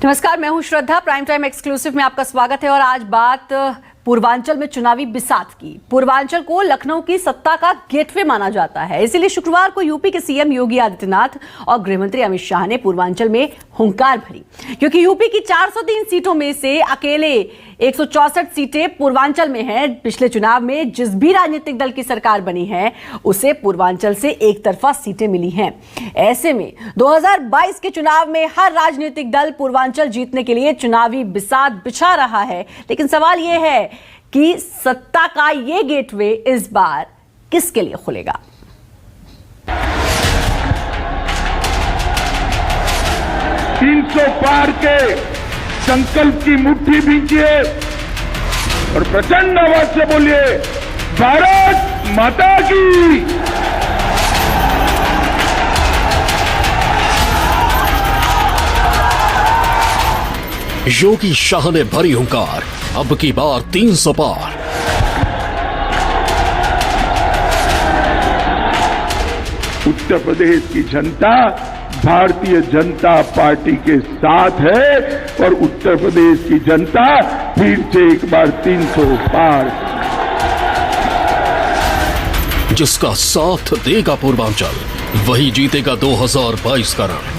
नमस्कार, मैं हूं श्रद्धा। प्राइम टाइम एक्सक्लूसिव में आपका स्वागत है। और आज बात पूर्वांचल में चुनावी बिसात की। पूर्वांचल को लखनऊ की सत्ता का गेटवे माना जाता है, इसीलिए शुक्रवार को यूपी के सीएम योगी आदित्यनाथ और गृहमंत्री अमित शाह ने पूर्वांचल में हुंकार भरी, क्योंकि यूपी की 403 सीटों में से अकेले 164 सीटें पूर्वांचल में हैं। पिछले चुनाव में जिस भी राजनीतिक दल की सरकार बनी है उसे पूर्वांचल से एक तरफा सीटें मिली हैं। ऐसे में 2022 के चुनाव में हर राजनीतिक दल पूर्वांचल जीतने के लिए चुनावी बिसात बिछा रहा है, लेकिन सवाल यह है कि सत्ता का ये गेटवे इस बार किसके लिए खुलेगा। 300 पार के संकल्प की मुट्ठी भींचिए और प्रचंड आवाज से बोलिए, भारत माता की। योगी शाह ने भरी हुंकार, अब की बार 300 पार। उत्तर प्रदेश की जनता भारतीय जनता पार्टी के साथ है और उत्तर प्रदेश की जनता फिर से एक बार 300 पार। जिसका साथ देगा पूर्वांचल, वही जीतेगा 2022 का रण।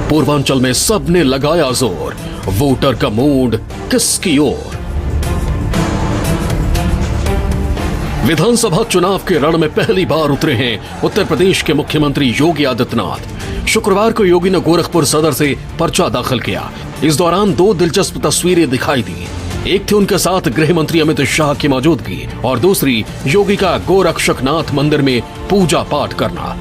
पूर्वांचल में सबने लगाया जोर, वोटर का मूड किसकी ओर। विधानसभा चुनाव के रण में पहली बार उतरे हैं उत्तर प्रदेश के मुख्यमंत्री योगी आदित्यनाथ। शुक्रवार को योगी ने गोरखपुर सदर से पर्चा दाखिल किया। इस दौरान दो दिलचस्प तस्वीरें दिखाई दी। एक थी उनके साथ गृह मंत्री अमित शाह की मौजूदगी और दूसरी योगी का गोरक्षकनाथ मंदिर में पूजा पाठ करना।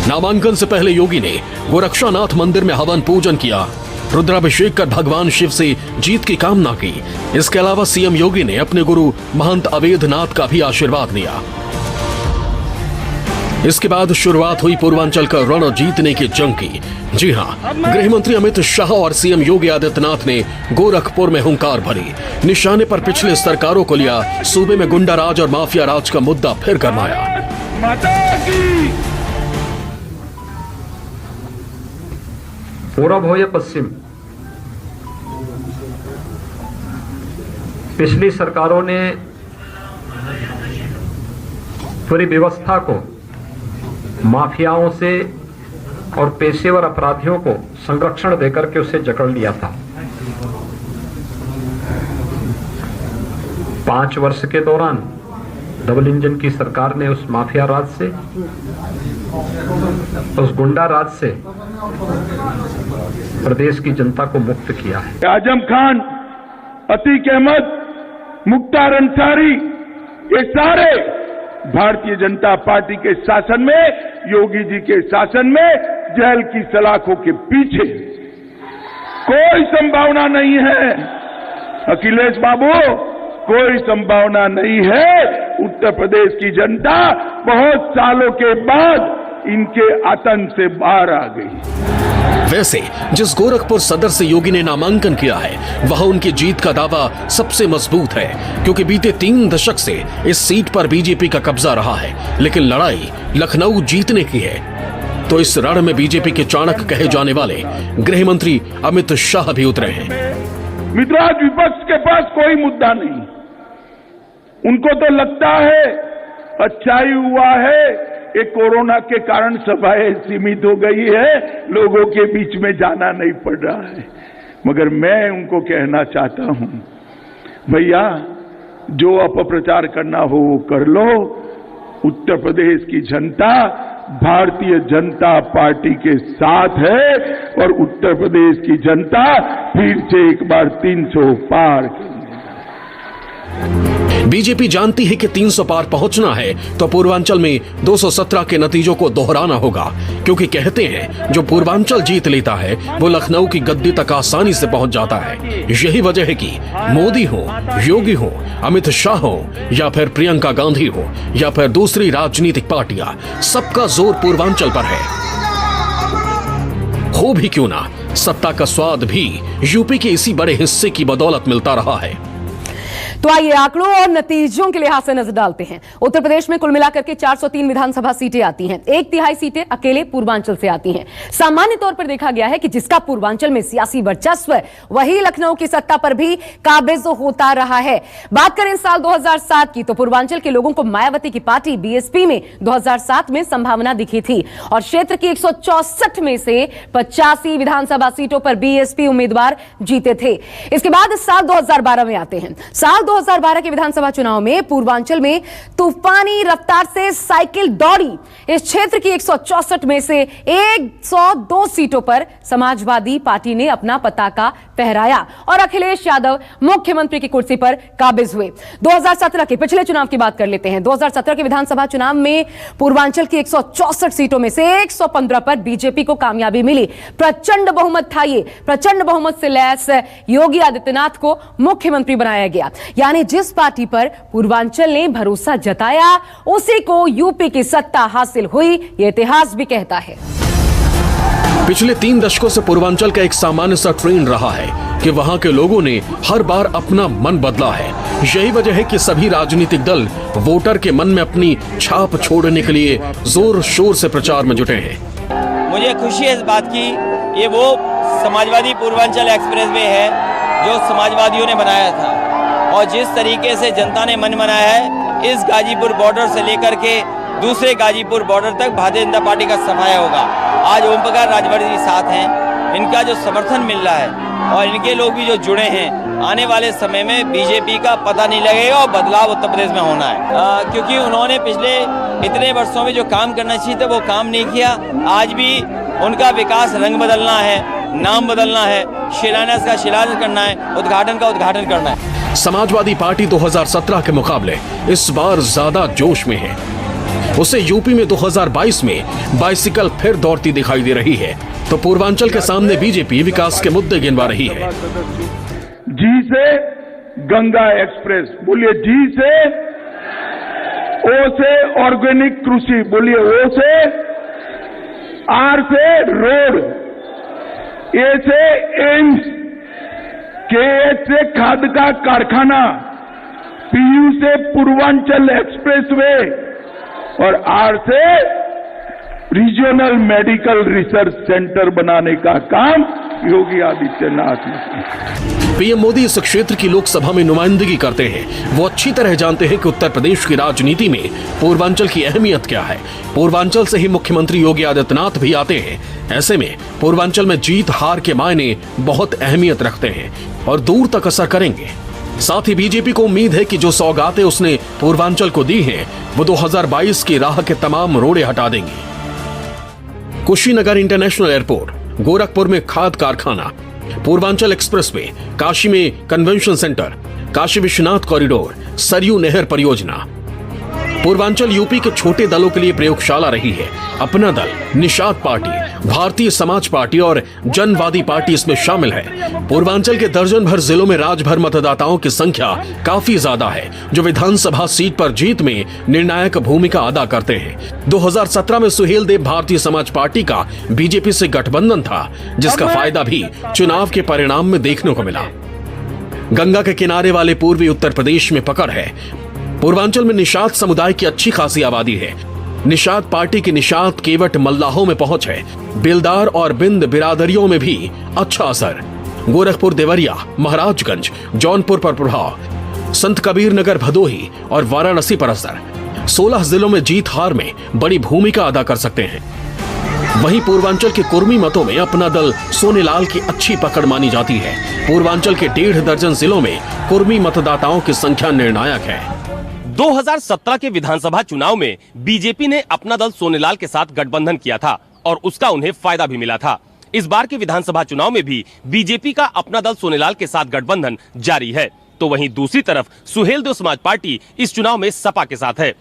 नामांकन से पहले योगी ने गोरक्षनाथ मंदिर में हवन पूजन किया, रुद्राभिषेक कर भगवान शिव से जीत की कामना की। इसके अलावा सीएम योगी ने अपने गुरु महंत अवेद्यनाथ का भी आशीर्वाद लिया। इसके बाद शुरुआत हुई पूर्वांचल का रण जीतने की जंग की। जी हां, गृह मंत्री अमित शाह और सीएम योगी आदित्यनाथ ने गोरखपुर में हुंकार भरी। निशाने पर पिछले सरकारों को लिया, सूबे में गुंडा राज और माफिया राज का मुद्दा फिर गरमाया। पूरब हो या पश्चिम, पिछली सरकारों ने पूरी व्यवस्था को माफियाओं से और पेशेवर अपराधियों को संरक्षण देकर के उसे जकड़ लिया था। 5 वर्ष के दौरान डबल इंजन की सरकार ने उस माफिया राज से, उस गुंडा राज से प्रदेश की जनता को मुक्त किया है। आजम खान, अतीक अहमद, मुख्तार अंसारी, ये सारे भारतीय जनता पार्टी के शासन में, योगी जी के शासन में जेल की सलाखों के पीछे। कोई संभावना नहीं है अखिलेश बाबू, कोई संभावना नहीं है। उत्तर प्रदेश की जनता बहुत सालों के बाद इनके आतंक से बाहर आ गई। वैसे जिस गोरखपुर सदर से योगी ने नामांकन किया है, वह उनकी जीत का दावा सबसे मजबूत है, क्योंकि बीते 3 दशक से इस सीट पर बीजेपी का कब्जा रहा है। लेकिन लड़ाई लखनऊ जीतने की है। तो इस रण में बीजेपी के चाणक्य कहे जाने वाले गृह मंत्री अमित शाह भी उतरे हैं। मित्रों, आज विपक्ष के पास कोई मुद्दा नहीं। उनको तो लगता है अच्छा ही हुआ है, ये कोरोना के कारण सभाएं सीमित हो गई है, लोगों के बीच में जाना नहीं पड़ रहा है। मगर मैं उनको कहना चाहता हूं, भैया जो अपप्रचार करना हो वो कर लो। उत्तर प्रदेश की जनता भारतीय जनता पार्टी के साथ है और उत्तर प्रदेश की जनता फिर से एक बार 300 पार। बीजेपी जानती है कि 300 पार पहुंचना है तो पूर्वांचल में 217 के नतीजों को दोहराना होगा, क्योंकि कहते हैं जो पूर्वांचल जीत लेता है वो लखनऊ की गद्दी तक आसानी से पहुंच जाता है। यही वजह है कि मोदी हो, योगी हो, अमित शाह हो या फिर प्रियंका गांधी हो या फिर दूसरी राजनीतिक पार्टियां, सबका जोर पूर्वांचल पर है। हो भी क्यों ना, सत्ता का स्वाद भी यूपी के इसी बड़े हिस्से की बदौलत मिलता रहा है। तो आइए आंकड़ों और नतीजों के लिहाज से नजर डालते हैं। उत्तर प्रदेश में कुल मिलाकर के 403 विधानसभा सीटें आती हैं। 1/3 सीटें अकेले पूर्वांचल से आती हैं। सामान्य तौर पर देखा गया है कि जिसका पूर्वांचल में सियासी वर्चस्व वही लखनऊ की सत्ता पर भी काबिज होता रहा है। बात करें साल 2007 की तो पूर्वांचल के लोगों को मायावती की पार्टी बीएसपी में 2007 में संभावना दिखी थी और क्षेत्र की 164 में से 85 विधानसभा सीटों पर बीएसपी उम्मीदवार जीते थे। इसके बाद साल 2012 में आते हैं। साल 2012 के विधानसभा चुनाव में पूर्वांचल में तूफानी रफ्तार से साइकिल दौड़ी। इस क्षेत्र की 164 में से 102 सीटों पर समाजवादी पार्टी ने अपना पताका फहराया और अखिलेश यादव मुख्यमंत्री की कुर्सी पर काबिज हुए। 2017 के पिछले चुनाव की बात कर लेते हैं। 2017 के विधानसभा चुनाव में पूर्वांचल की 164 सीटों में से 115 पर बीजेपी को कामयाबी मिली। प्रचंड बहुमत था। ये प्रचंड बहुमत से लैस योगी आदित्यनाथ को मुख्यमंत्री बनाया गया। यानी जिस पार्टी पर पूर्वांचल ने भरोसा जताया उसी को यूपी की सत्ता हासिल हुई, ये इतिहास भी कहता है। पिछले 3 दशकों से पूर्वांचल का एक सामान्य सा ट्रेंड रहा है कि वहां के लोगों ने हर बार अपना मन बदला है। यही वजह है कि सभी राजनीतिक दल वोटर के मन में अपनी छाप छोड़ने के लिए जोर शोर से प्रचार में जुटे हैं। मुझे खुशी है इस बात की, ये वो समाजवादी पूर्वांचल एक्सप्रेसवे है जो समाजवादियों ने बनाया था और जिस तरीके से जनता ने मन बनाया है, इस गाजीपुर बॉर्डर से लेकर के दूसरे गाजीपुर बॉर्डर तक भारतीय जनता पार्टी का सफाया होगा। आज ओम प्रकाश राजभर जी साथ हैं, इनका जो समर्थन मिल रहा है और इनके लोग भी जो जुड़े हैं, आने वाले समय में बीजेपी का पता नहीं लगेगा और बदलाव उत्तर प्रदेश में होना है। क्योंकि उन्होंने पिछले इतने वर्षों में जो काम करना चाहिए था वो काम नहीं किया। आज भी उनका विकास रंग बदलना है, नाम बदलना है, शिलान्यास का शिलान्यास करना है, उद्घाटन का उद्घाटन करना है। समाजवादी पार्टी 2017 के मुकाबले इस बार ज्यादा जोश में है। उसे यूपी में 2022 में बाइसिकल फिर दौड़ती दिखाई दे रही है, तो पूर्वांचल के सामने बीजेपी विकास के मुद्दे गिनवा रही है। जी से गंगा एक्सप्रेस बोलिए, जी से ओ से ऑर्गेनिक कृषि बोलिए, ओ से आर से रोड, ए से एम्स, के से खाद का कारखाना, पीयू से पूर्वांचल एक्सप्रेसवे और आर से रीजनल मेडिकल रिसर्च सेंटर बनाने का काम योगी आदित्यनाथ ने। पीएम मोदी इस क्षेत्र की लोकसभा में नुमाइंदगी करते हैं। वो अच्छी तरह जानते हैं कि उत्तर प्रदेश की राजनीति में पूर्वांचल की अहमियत क्या है। पूर्वांचल से ही मुख्यमंत्री योगी आदित्यनाथ भी आते हैं। ऐसे में पूर्वांचल में जीत हार के मायने बहुत अहमियत रखते हैं और दूर तक असर करेंगे। साथ ही बीजेपी को उम्मीद है कि जो सौगातें उसने पूर्वांचल को दी हैं, वो 2022 की राह के तमाम रोड़े हटा देंगी। कुशीनगर इंटरनेशनल एयरपोर्ट, गोरखपुर में खाद कारखाना, पूर्वांचल एक्सप्रेसवे, काशी में convention centre, Kashi Vishwanath corridor, Saryu नहर परियोजना। पूर्वांचल यूपी के छोटे दलों के लिए प्रयोगशाला रही है। अपना दल, निषाद पार्टी, भारतीय समाज पार्टी और जनवादी पार्टी इसमें शामिल है। पूर्वांचल के दर्जन भर जिलों में राजभर मतदाताओं की संख्या काफी ज्यादा है, जो विधानसभा सीट पर जीत में निर्णायक भूमिका अदा करते हैं। 2017 में सुहेलदेव भारतीय समाज पार्टी का बीजेपी से गठबंधन था, जिसका फायदा भी चुनाव के परिणाम में देखने को मिला। गंगा के किनारे वाले पूर्वी उत्तर प्रदेश में पकड़ है। पूर्वांचल में निषाद समुदाय की अच्छी खासी आबादी है। निषाद पार्टी की निषाद केवट मल्लाहों में पहुंच है। बेलदार और बिंद बिरादरियों में भी अच्छा असर। गोरखपुर, देवरिया, महाराजगंज, जौनपुर पर प्रभाव, संत कबीर नगर, भदोही और वाराणसी पर असर। 16 जिलों में जीत हार में बड़ी भूमिका अदा कर सकते हैं। वहीं पूर्वांचल के कुर्मी मतों में अपना दल सोनेलाल की अच्छी पकड़ मानी जाती है। पूर्वांचल के 1.5 दर्जन जिलों में कुर्मी मतदाताओं की संख्या निर्णायक है। 2017 के विधानसभा चुनाव में बीजेपी ने अपना दल सोनेलाल के साथ गठबंधन किया था और उसका उन्हें फायदा भी मिला था। इस बार के विधानसभा चुनाव में भी बीजेपी का अपना दल सोनेलाल के साथ गठबंधन जारी है, तो वहीं दूसरी तरफ सुहेलदेव समाज पार्टी इस चुनाव में सपा के साथ है।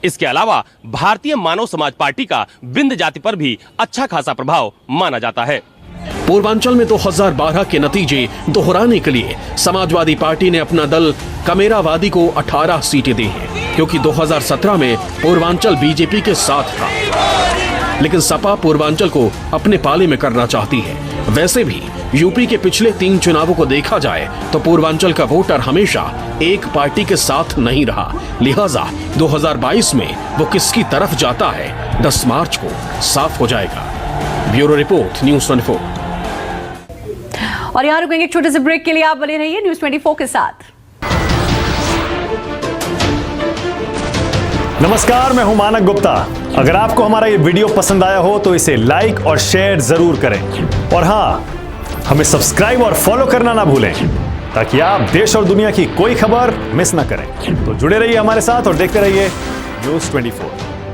इसके अलावा भारतीय मानव समाज पार्टी का बिंद जाति पर भी अच्छा खासा प्रभाव माना जाता है। पूर्वांचल में 2012 के नतीजे दोहराने के लिए समाजवादी पार्टी ने अपना दल कमेरावादी को 18 सीटें दी हैं, क्योंकि 2017 में पूर्वांचल बीजेपी के साथ था। लेकिन सपा पूर्वांचल को अपने पाले में करना चाहती है। वैसे भी यूपी के पिछले 3 चुनावों को देखा जाए तो पूर्वांचल का वोटर हमेशा एक पार्टी के साथ नहीं रहा। लिहाजा 2022 में वो किसकी तरफ जाता है 10 मार्च को साफ हो जाएगा। Bureau report, news 24। और यहाँ रुकेंगे एक छोटे से ब्रेक के लिए, आप बने रहिए न्यूज़ 24 के साथ। नमस्कार, मैं हूं मानक गुप्ता। अगर आपको हमारा ये वीडियो पसंद आया हो तो इसे लाइक और शेयर जरूर करें, और हाँ, हमें सब्सक्राइब और फॉलो करना ना भूलें ताकि आप देश और दुनिया की कोई खबर मिस ना करें। तो जुड़े रहिए हमारे साथ और देखते रहिए न्यूज़ 24।